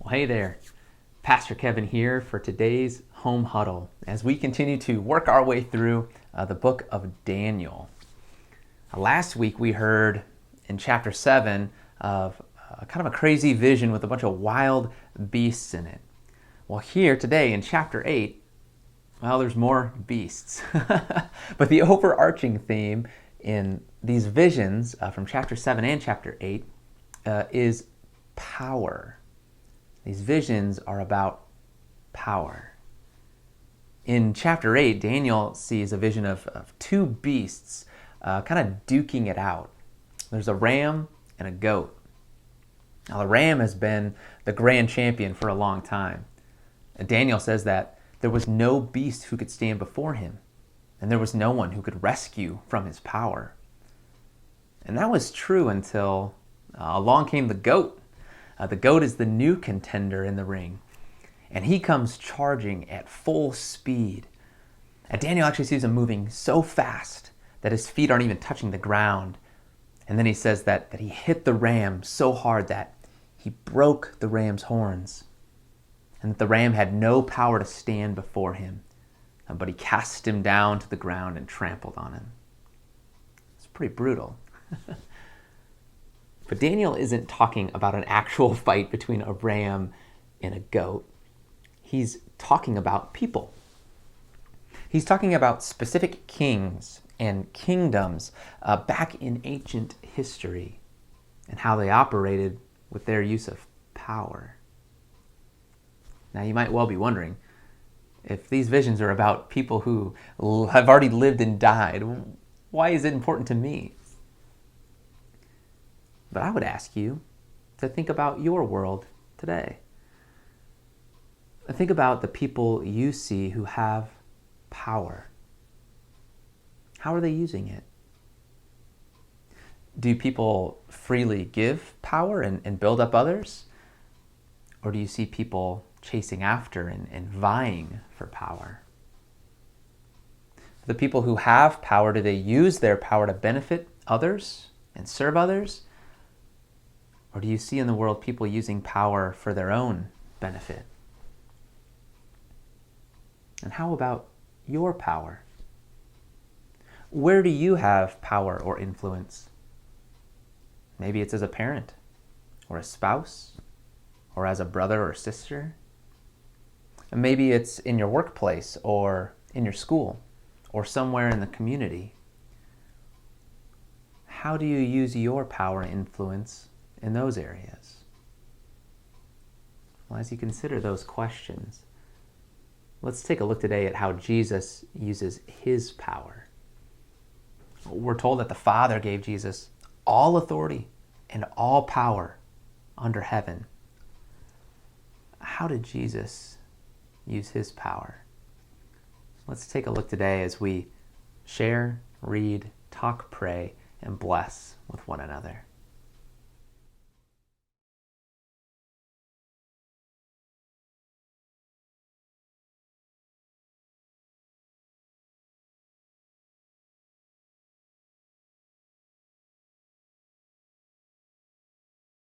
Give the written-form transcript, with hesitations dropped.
Well, hey there, Pastor Kevin here for today's Home Huddle as we continue to work our way through the book of Daniel. Last week we heard in chapter 7 of kind of a crazy vision with a bunch of wild beasts in it. Well, here today in chapter 8, well, there's more beasts. But the overarching theme in these visions from chapter 7 and chapter 8 is power. These visions are about power. In chapter 8, Daniel sees a vision of two beasts kind of duking it out. There's a ram and a goat. Now, the ram has been the grand champion for a long time. And Daniel says that there was no beast who could stand before him, and there was no one who could rescue from his power. And that was true until along came the goat. The goat is the new contender in the ring, and he comes charging at full speed. And Daniel actually sees him moving so fast that his feet aren't even touching the ground. And then he says that he hit the ram so hard that he broke the ram's horns, and that the ram had no power to stand before him, but he cast him down to the ground and trampled on him. It's pretty brutal. But Daniel isn't talking about an actual fight between a ram and a goat. He's talking about people. He's talking about specific kings and kingdoms back in ancient history and how they operated with their use of power. Now, you might well be wondering, if these visions are about people who have already lived and died, why is it important to me? But I would ask you to think about your world today. Think about the people you see who have power. How are they using it? Do people freely give power and build up others? Or do you see people chasing after and vying for power? The people who have power, do they use their power to benefit others and serve others? Or do you see in the world people using power for their own benefit? And how about your power? Where do you have power or influence? Maybe it's as a parent, or a spouse, or as a brother or sister. And maybe it's in your workplace, or in your school, or somewhere in the community. How do you use your power and influence in those areas? Well, as you consider those questions, let's take a look today at how Jesus uses his power. We're told that the Father gave Jesus all authority and all power under heaven. How did Jesus use his power? Let's take a look today as we share, read, talk, pray, and bless with one another.